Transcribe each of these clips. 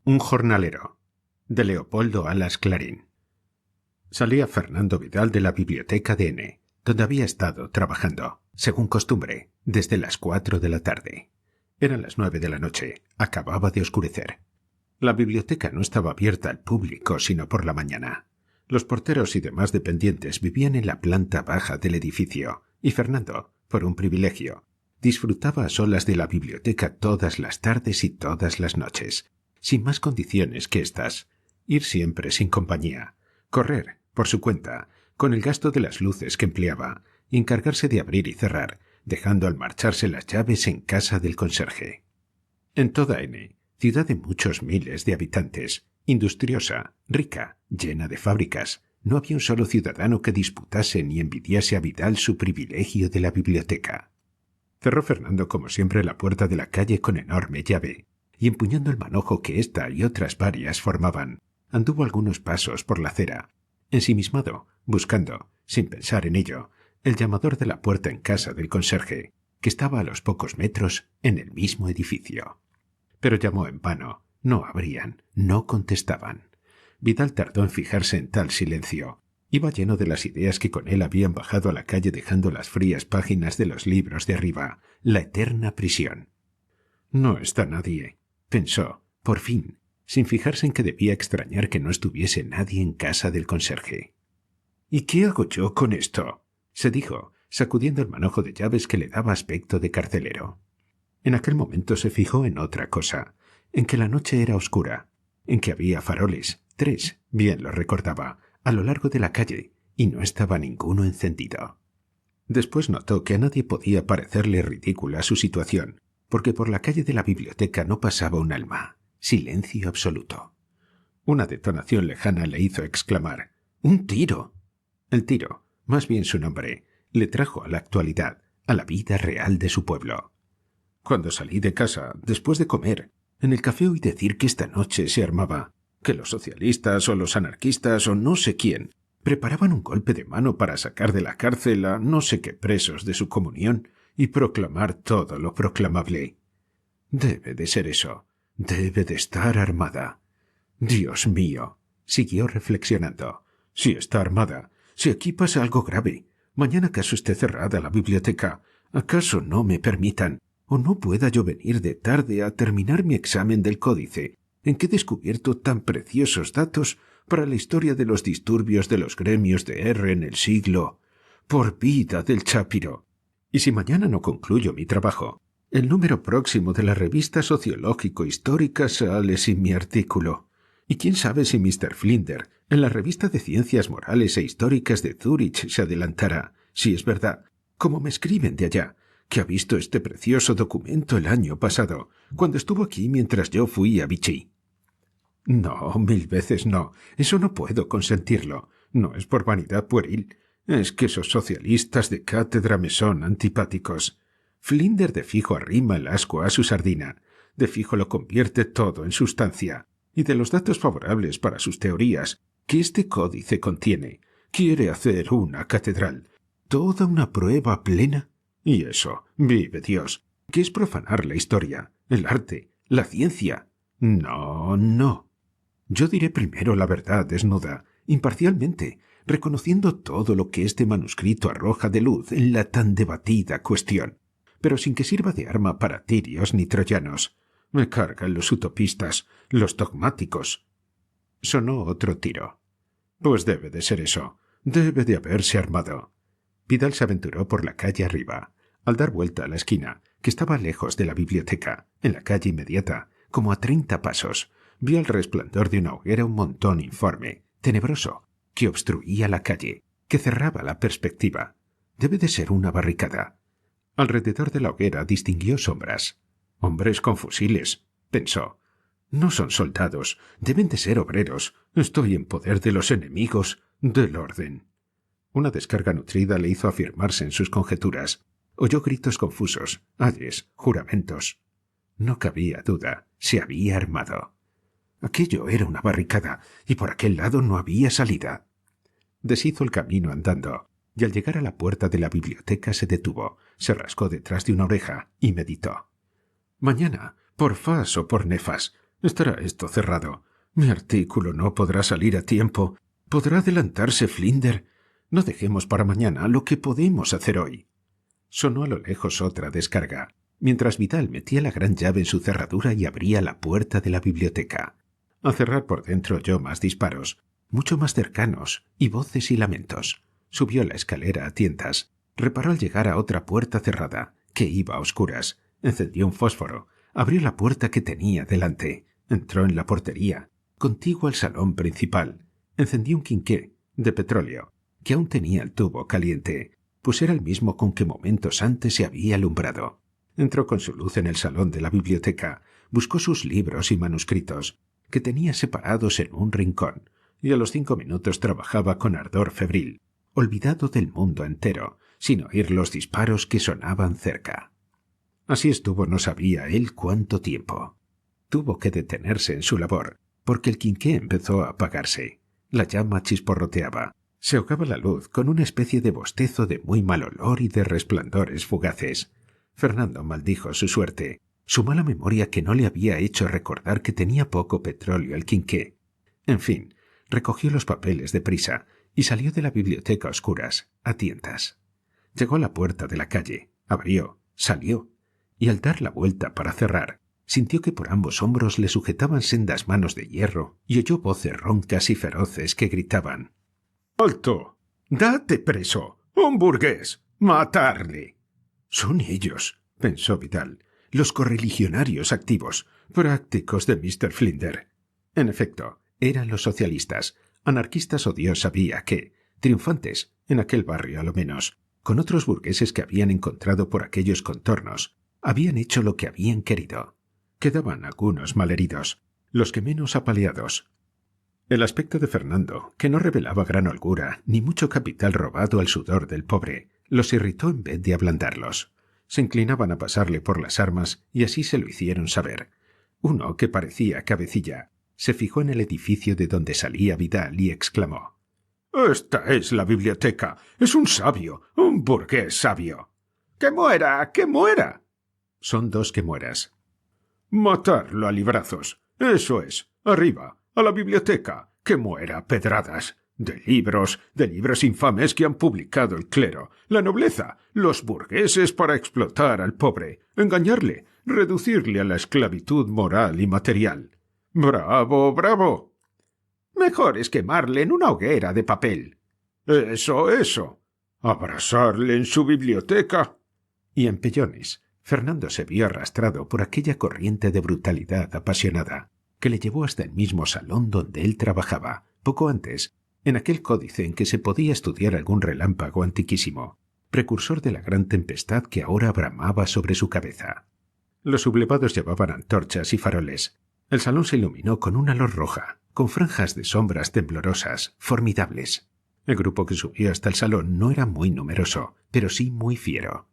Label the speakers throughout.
Speaker 1: Un jornalero, de Leopoldo Alas Clarín. Salía Fernando Vidal de la biblioteca de N, donde había estado trabajando, según costumbre, desde las 4 de la tarde. Eran las 9 de la noche, acababa de oscurecer. La biblioteca no estaba abierta al público sino por la mañana. Los porteros y demás dependientes vivían en la planta baja del edificio, y Fernando, por un privilegio, disfrutaba a solas de la biblioteca todas las tardes y todas las noches, sin más condiciones que estas: ir siempre sin compañía, correr, por su cuenta, con el gasto de las luces que empleaba, y encargarse de abrir y cerrar, dejando al marcharse las llaves en casa del conserje. En toda N, ciudad de muchos miles de habitantes, industriosa, rica, llena de fábricas, no había un solo ciudadano que disputase ni envidiase a Vidal su privilegio de la biblioteca. Cerró Fernando como siempre la puerta de la calle con enorme llave, y empuñando el manojo que ésta y otras varias formaban, anduvo algunos pasos por la acera, ensimismado, buscando, sin pensar en ello, el llamador de la puerta en casa del conserje, que estaba a los pocos metros en el mismo edificio. Pero llamó en vano, no abrían, no contestaban. Vidal tardó en fijarse en tal silencio. Iba lleno de las ideas que con él habían bajado a la calle dejando las frías páginas de los libros de arriba, la eterna prisión. No está nadie, pensó, por fin, sin fijarse en que debía extrañar que no estuviese nadie en casa del conserje. ¿Y qué hago yo con esto?, se dijo, sacudiendo el manojo de llaves que le daba aspecto de carcelero. En aquel momento se fijó en otra cosa, en que la noche era oscura, en que había faroles, 3, bien lo recordaba, a lo largo de la calle, y no estaba ninguno encendido. Después notó que a nadie podía parecerle ridícula su situación, porque por la calle de la biblioteca no pasaba un alma, silencio absoluto. Una detonación lejana le hizo exclamar: ¡un tiro! El tiro, más bien su nombre, le trajo a la actualidad, a la vida real de su pueblo. Cuando salí de casa, después de comer, en el café oí decir que esta noche se armaba, que los socialistas o los anarquistas o no sé quién preparaban un golpe de mano para sacar de la cárcel a no sé qué presos de su comunión y proclamar todo lo proclamable. Debe de ser eso, debe de estar armada. Dios mío, siguió reflexionando, si está armada, si aquí pasa algo grave, mañana acaso esté cerrada la biblioteca, acaso no me permitan, o no pueda yo venir de tarde a terminar mi examen del códice, en que he descubierto tan preciosos datos para la historia de los disturbios de los gremios de R en el siglo. Por vida del Chápiro. Y si mañana no concluyo mi trabajo, el número próximo de la revista sociológico-histórica sale sin mi artículo. Y quién sabe si Mr. Flinder, en la revista de Ciencias Morales e Históricas de Zúrich, se adelantará, si es verdad, como me escriben de allá, que ha visto este precioso documento el año pasado, cuando estuvo aquí mientras yo fui a Vichy. No, 1000 veces no, eso no puedo consentirlo. No es por vanidad pueril, es que esos socialistas de cátedra me son antipáticos. Flinder de fijo arrima el ascua a su sardina, de fijo lo convierte todo en sustancia, y de los datos favorables para sus teorías, que este códice contiene, quiere hacer una catedral, toda una prueba plena. Y eso, vive Dios, que es profanar la historia, el arte, la ciencia. No, no. Yo diré primero la verdad desnuda, imparcialmente, reconociendo todo lo que este manuscrito arroja de luz en la tan debatida cuestión, pero sin que sirva de arma para tirios ni troyanos. Me cargan los utopistas, los dogmáticos. Sonó otro tiro. Pues debe de ser eso, debe de haberse armado. Vidal se aventuró por la calle arriba. Al dar vuelta a la esquina, que estaba lejos de la biblioteca, en la calle inmediata, como a 30 pasos, vio al resplandor de una hoguera un montón informe, tenebroso, que obstruía la calle, que cerraba la perspectiva. Debe de ser una barricada. Alrededor de la hoguera distinguió sombras. Hombres con fusiles, pensó. No son soldados, deben de ser obreros. Estoy en poder de los enemigos del orden. Una descarga nutrida le hizo afirmarse en sus conjeturas. Oyó gritos confusos, ayes, juramentos. No cabía duda, se había armado. Aquello era una barricada, y por aquel lado no había salida. Deshizo el camino andando, y al llegar a la puerta de la biblioteca se detuvo, se rascó detrás de una oreja y meditó. Mañana, por fas o por nefas, Estará esto cerrado. Mi artículo no podrá salir a tiempo. ¿Podrá adelantarse Flinders? No dejemos para mañana lo que podemos hacer hoy. Sonó a lo lejos otra descarga, mientras Vidal metía la gran llave en su cerradura y abría la puerta de la biblioteca. Al cerrar por dentro oyó más disparos, mucho más cercanos, y voces y lamentos. Subió la escalera a tientas. Reparó al llegar a otra puerta cerrada, que iba a oscuras. Encendió un fósforo. Abrió la puerta que tenía delante. Entró en la portería, contiguo al salón principal. Encendió un quinqué, de petróleo, que aún tenía el tubo caliente, pues era el mismo con que momentos antes se había alumbrado. Entró con su luz en el salón de la biblioteca, buscó sus libros y manuscritos, que tenía separados en un rincón, y a los 5 minutos trabajaba con ardor febril, olvidado del mundo entero, sin oír los disparos que sonaban cerca. Así estuvo no sabía él cuánto tiempo. Tuvo que detenerse en su labor, porque el quinqué empezó a apagarse. La llama chisporroteaba. Se ahogaba la luz con una especie de bostezo de muy mal olor y de resplandores fugaces. Fernando maldijo su suerte, su mala memoria que no le había hecho recordar que tenía poco petróleo el quinqué. En fin, recogió los papeles deprisa y salió de la biblioteca a oscuras, a tientas. Llegó a la puerta de la calle, abrió, salió, y al dar la vuelta para cerrar, sintió que por ambos hombros le sujetaban sendas manos de hierro y oyó voces roncas y feroces que gritaban: «¡Alto! ¡Date preso! ¡Un burgués! ¡Matarle!». «Son ellos», pensó Vidal, «los correligionarios activos, prácticos de Mr. Flinders». En efecto, eran los socialistas, anarquistas o Dios sabía qué, triunfantes, en aquel barrio a lo menos, con otros burgueses que habían encontrado por aquellos contornos. Habían hecho lo que habían querido. Quedaban algunos malheridos, los que menos apaleados. El aspecto de Fernando, que no revelaba gran holgura ni mucho capital robado al sudor del pobre, los irritó en vez de ablandarlos. Se inclinaban a pasarle por las armas y así se lo hicieron saber. Uno, que parecía cabecilla, se fijó en el edificio de donde salía Vidal y exclamó: «¡Esta es la biblioteca! ¡Es un sabio! ¡Un burgués sabio!». «¡Que muera! ¡Que muera!». «Son 2 que mueras». «Matarlo a librazos. Eso es. Arriba, a la biblioteca. Que muera a pedradas. De libros infames que han publicado el clero, la nobleza, los burgueses para explotar al pobre, engañarle, reducirle a la esclavitud moral y material. ¡Bravo, bravo! Mejor es quemarle en una hoguera de papel». «Eso, eso. Abrasarle en su biblioteca». Y en pellones, Fernando se vio arrastrado por aquella corriente de brutalidad apasionada, que le llevó hasta el mismo salón donde él trabajaba, poco antes, en aquel códice en que se podía estudiar algún relámpago antiquísimo, precursor de la gran tempestad que ahora bramaba sobre su cabeza. Los sublevados llevaban antorchas y faroles. El salón se iluminó con una luz roja, con franjas de sombras temblorosas, formidables. El grupo que subió hasta el salón no era muy numeroso, pero sí muy fiero.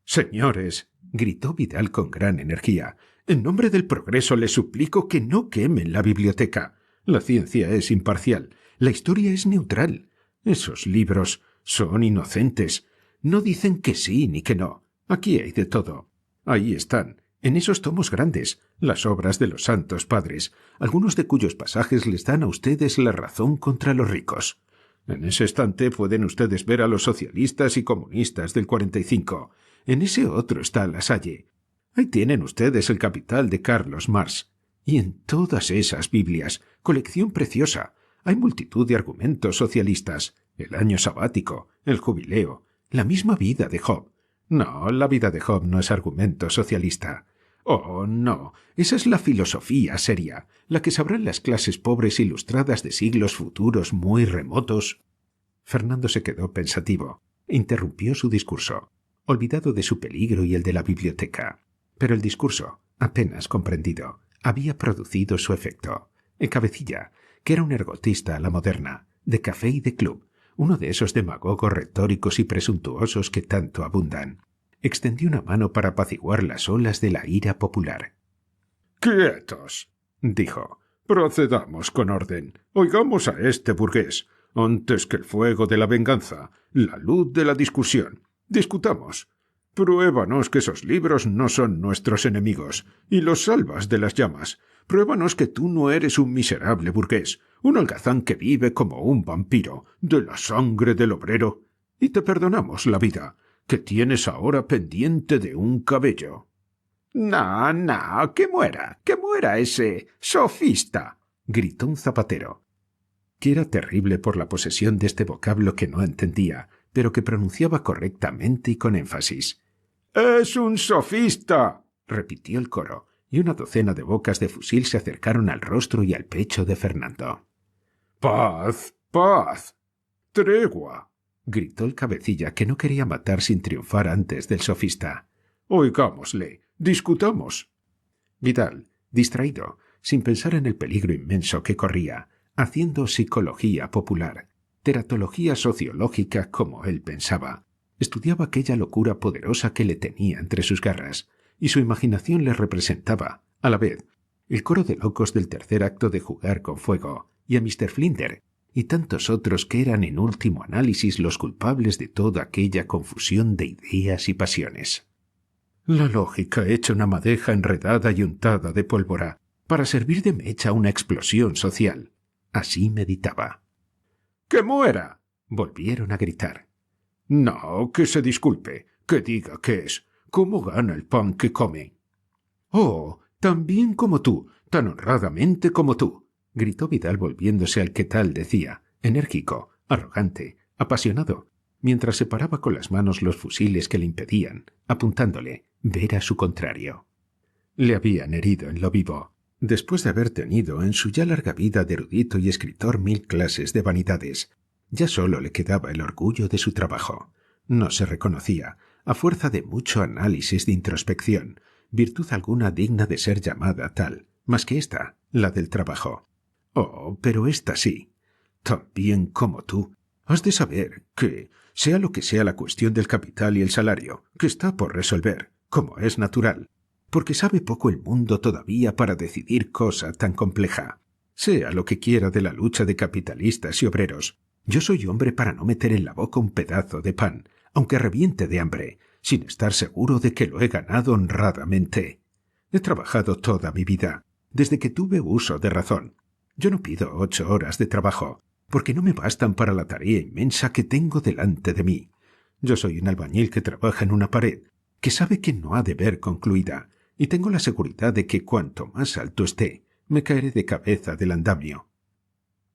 Speaker 1: «Señores», gritó Vidal con gran energía, «en nombre del progreso les suplico que no quemen la biblioteca. La ciencia es imparcial, la historia es neutral. Esos libros son inocentes. No dicen que sí ni que no. Aquí hay de todo. Ahí están, en esos tomos grandes, las obras de los santos padres, algunos de cuyos pasajes les dan a ustedes la razón contra los ricos. En ese estante pueden ustedes ver a los socialistas y comunistas del 45. En ese otro está La Salle. Ahí tienen ustedes el Capital de Carlos Marx. Y en todas esas Biblias, colección preciosa, hay multitud de argumentos socialistas, el año sabático, el jubileo, la misma vida de Job. No, la vida de Job no es argumento socialista. Oh, no, esa es la filosofía seria, la que sabrán las clases pobres ilustradas de siglos futuros muy remotos». Fernando se quedó pensativo. Interrumpió su discurso, olvidado de su peligro y el de la biblioteca. Pero el discurso, apenas comprendido, había producido su efecto. El cabecilla, que era un ergotista a la moderna, de café y de club, uno de esos demagogos retóricos y presuntuosos que tanto abundan, extendió una mano para apaciguar las olas de la ira popular. «¡Quietos!», dijo. «Procedamos con orden. Oigamos a este burgués. Antes que el fuego de la venganza, la luz de la discusión. Discutamos. Pruébanos que esos libros no son nuestros enemigos, y los salvas de las llamas.
Speaker 2: pruébanos que tú no eres un miserable burgués, un holgazán que vive como un vampiro, de la sangre del obrero, y te perdonamos la vida, que tienes ahora pendiente de un cabello». «No, no, que muera ese sofista», gritó un zapatero, que era terrible por la posesión de este vocablo que no entendía, pero que pronunciaba correctamente y con énfasis. «¡Es un sofista!», repitió el coro, y una docena de bocas de fusil se acercaron al rostro y al pecho de Fernando. «¡Paz, paz! ¡Tregua!», gritó el cabecilla, que no quería matar sin triunfar antes del sofista. «Oigámosle, discutamos». Vidal, distraído, sin pensar en el peligro inmenso que corría, haciendo psicología popular, teratología sociológica como él pensaba, estudiaba aquella locura poderosa que le tenía entre sus garras, y su imaginación le representaba, a la vez, el coro de locos del tercer acto de Jugar con Fuego, y a Mr. Flinder, y tantos otros que eran en último análisis los culpables de toda aquella confusión de ideas y pasiones. «La lógica hecha una madeja enredada y untada de pólvora para servir de mecha a una explosión social», así meditaba. «¡Que muera!», volvieron a gritar. «No, que se disculpe, que diga qué es, cómo gana el pan que come». «Oh, tan bien como tú, tan honradamente como tú», gritó Vidal volviéndose al que tal decía, enérgico, arrogante, apasionado, mientras separaba con las manos los fusiles que le impedían, apuntándole, ver a su contrario. Le habían herido en lo vivo, después de haber tenido en su ya larga vida de erudito y escritor 1000 clases de vanidades. Ya solo le quedaba el orgullo de su trabajo. No se reconocía, a fuerza de mucho análisis de introspección, virtud alguna digna de ser llamada tal, más que esta, la del trabajo. Oh, pero esta sí. Tan bien como tú, has de saber que, sea lo que sea la cuestión del capital y el salario, que está por resolver, como es natural, porque sabe poco el mundo todavía para decidir cosa tan compleja. Sea lo que quiera de la lucha de capitalistas y obreros, yo soy hombre para no meter en la boca un pedazo de pan, aunque reviente de hambre, sin estar seguro de que lo he ganado honradamente. He trabajado toda mi vida, desde que tuve uso de razón. Yo no pido 8 horas de trabajo, porque no me bastan para la tarea inmensa que tengo delante de mí. Yo soy un albañil que trabaja en una pared, que sabe que no ha de ver concluida, y tengo la seguridad de que cuanto más alto esté, me caeré de cabeza del andamio.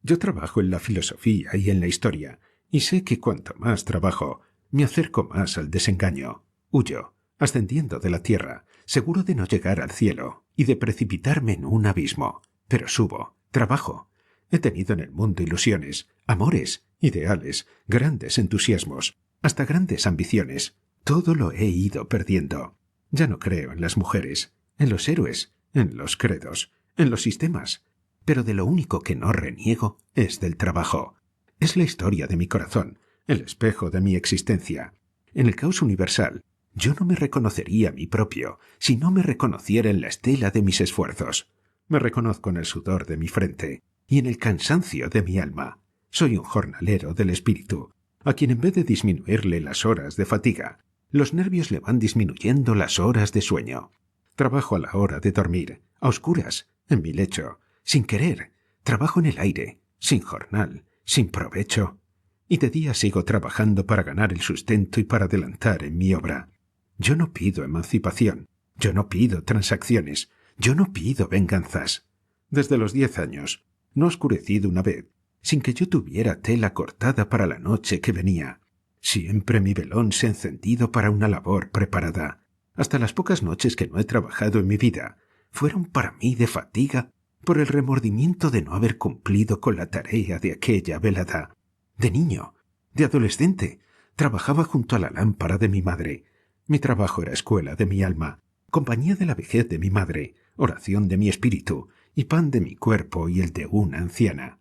Speaker 2: Yo trabajo en la filosofía y en la historia, y sé que cuanto más trabajo, me acerco más al desengaño. Huyo, ascendiendo de la tierra, seguro de no llegar al cielo y de precipitarme en un abismo. Pero subo, trabajo. He tenido en el mundo ilusiones, amores, ideales, grandes entusiasmos, hasta grandes ambiciones. Todo lo he ido perdiendo. Ya no creo en las mujeres, en los héroes, en los credos, en los sistemas. Pero de lo único que no reniego es del trabajo. Es la historia de mi corazón, el espejo de mi existencia. En el caos universal, yo no me reconocería a mí propio si no me reconociera en la estela de mis esfuerzos. Me reconozco en el sudor de mi frente y en el cansancio de mi alma. Soy un jornalero del espíritu, a quien en vez de disminuirle las horas de fatiga, los nervios le van disminuyendo las horas de sueño. Trabajo a la hora de dormir, a oscuras, en mi lecho, sin querer. Trabajo en el aire, sin jornal, sin provecho. Y de día sigo trabajando para ganar el sustento y para adelantar en mi obra. Yo no pido emancipación, yo no pido transacciones, yo no pido venganzas. Desde los 10 años, no ha oscurecido una vez, sin que yo tuviera tela cortada para la noche que venía. Siempre mi velón se ha encendido para una labor preparada. Hasta las pocas noches que no he trabajado en mi vida fueron para mí de fatiga por el remordimiento de no haber cumplido con la tarea de aquella velada. De niño, de adolescente, trabajaba junto a la lámpara de mi madre. Mi trabajo era escuela de mi alma, compañía de la vejez de mi madre, oración de mi espíritu y pan de mi cuerpo y el de una anciana.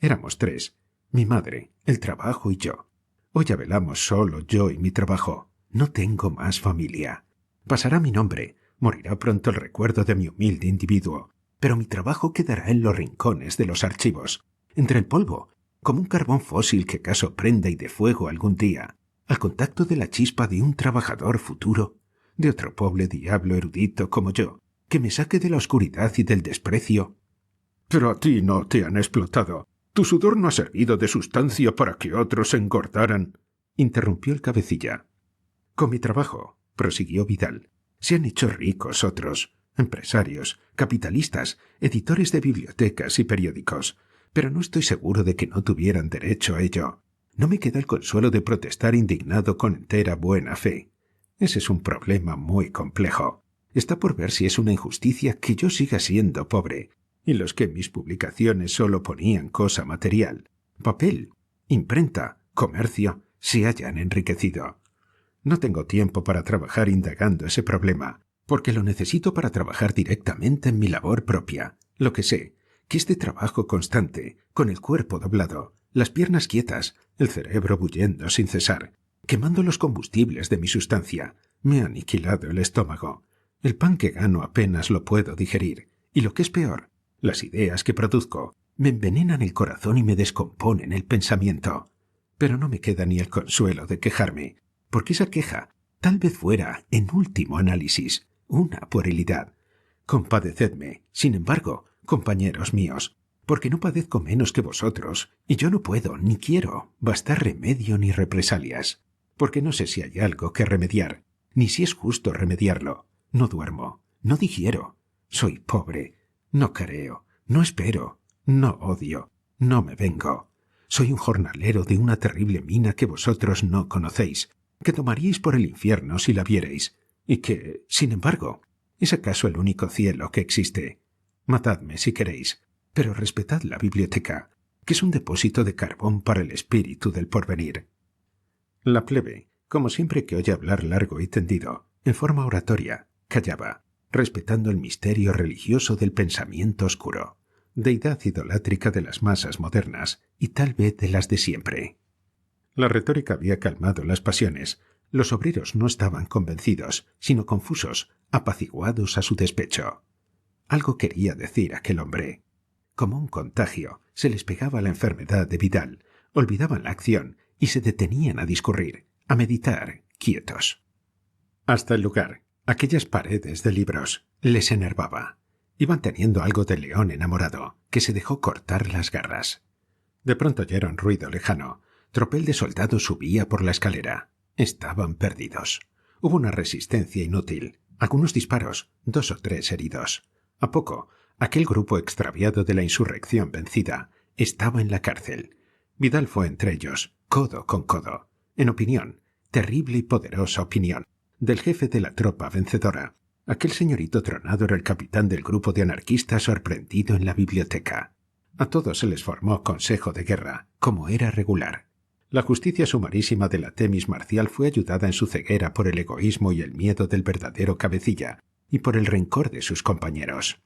Speaker 2: Éramos 3, mi madre, el trabajo y yo. Hoy ya velamos solo yo y mi trabajo. No tengo más familia. Pasará mi nombre, morirá pronto el recuerdo de mi humilde individuo, pero mi trabajo quedará en los rincones de los archivos, entre el polvo, como un carbón fósil que acaso prenda y dé fuego algún día, al contacto de la chispa de un trabajador futuro, de otro pobre diablo erudito como yo,
Speaker 1: que me saque de la oscuridad y del desprecio.
Speaker 2: Pero a ti no te han explotado. Tu sudor no ha servido de sustancia para que otros se engordaran,
Speaker 1: interrumpió el cabecilla. Con mi trabajo, prosiguió Vidal, se han hecho ricos otros, empresarios, capitalistas, editores de bibliotecas y periódicos, pero no estoy seguro de que no tuvieran derecho a ello. No me queda el consuelo de protestar indignado con entera buena fe. Ese es un problema muy complejo. Está por ver si es una injusticia que yo siga siendo pobre, y los que en mis publicaciones solo ponían cosa material, papel, imprenta, comercio, se hayan enriquecido. No tengo tiempo para trabajar indagando ese problema, porque lo necesito para trabajar directamente en mi labor propia. Lo que sé, que este trabajo constante, con el cuerpo doblado, las piernas quietas, el cerebro bullendo sin cesar, quemando los combustibles de mi sustancia, me ha aniquilado el estómago. El pan que gano apenas lo puedo digerir, y lo que es peor, las ideas que produzco me envenenan el corazón y me descomponen el pensamiento. Pero no me queda ni el consuelo de quejarme, porque esa queja tal vez fuera, en último análisis, una puerilidad. Compadecedme, sin embargo, compañeros míos, porque no padezco menos que vosotros, y yo no puedo, ni quiero, bastar remedio ni represalias, porque no sé si hay algo que remediar, ni si es justo remediarlo. No duermo, no digiero, soy pobre, no careo, no espero, no odio, no me vengo. Soy un jornalero de una terrible mina que vosotros no conocéis, que tomaríais por el infierno si la vierais, y que, sin embargo, es acaso el único cielo que existe. Matadme si queréis, pero respetad la biblioteca, que es un depósito de carbón para el espíritu del porvenir. La plebe, como siempre que oye hablar largo y tendido, en forma oratoria, callaba, respetando el misterio religioso del pensamiento oscuro, deidad idolátrica de las masas modernas y tal vez de las de siempre. La retórica había calmado las pasiones. Los obreros no estaban convencidos, sino confusos, apaciguados a su despecho. Algo quería decir aquel hombre. Como un contagio, se les pegaba la enfermedad de Vidal, olvidaban la acción y se detenían a discurrir, a meditar, quietos. Hasta el lugar, aquellas paredes de libros, les enervaba. Iban teniendo algo de león enamorado, que se dejó cortar las garras. De pronto oyeron ruido lejano. Tropel de soldados subía por la escalera. Estaban perdidos. Hubo una resistencia inútil, algunos disparos, 2 o 3 heridos. A poco, aquel grupo extraviado de la insurrección vencida estaba en la cárcel. Vidal fue entre ellos, codo con codo. En opinión, terrible y poderosa opinión, del jefe de la tropa vencedora. Aquel señorito tronado era el capitán del grupo de anarquistas sorprendido en la biblioteca. A todos se les formó consejo de guerra, como era regular. La justicia sumarísima de la Temis marcial fue ayudada en su ceguera por el egoísmo y el miedo del verdadero cabecilla y por el rencor de sus compañeros.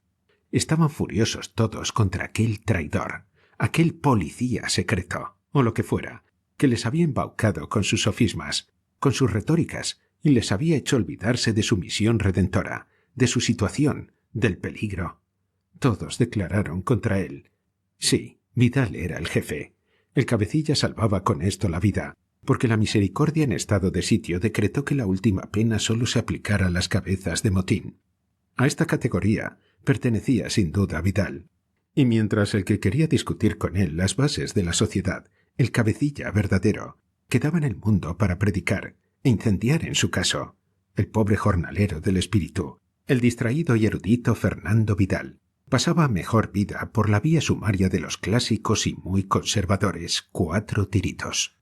Speaker 1: Estaban furiosos todos contra aquel traidor, aquel policía secreto, o lo que fuera, que les había embaucado con sus sofismas, con sus retóricas, y les había hecho olvidarse de su misión redentora, de su situación, del peligro. Todos declararon contra él. Sí, Vidal era el jefe. El cabecilla salvaba con esto la vida, porque la misericordia en estado de sitio decretó que la última pena solo se aplicara a las cabezas de motín. A esta categoría pertenecía sin duda Vidal, y mientras el que quería discutir con él las bases de la sociedad, el cabecilla verdadero, quedaba en el mundo para predicar e incendiar en su caso, el pobre jornalero del espíritu, el distraído y erudito Fernando Vidal, pasaba mejor vida por la vía sumaria de los clásicos y muy conservadores 4 tiritos.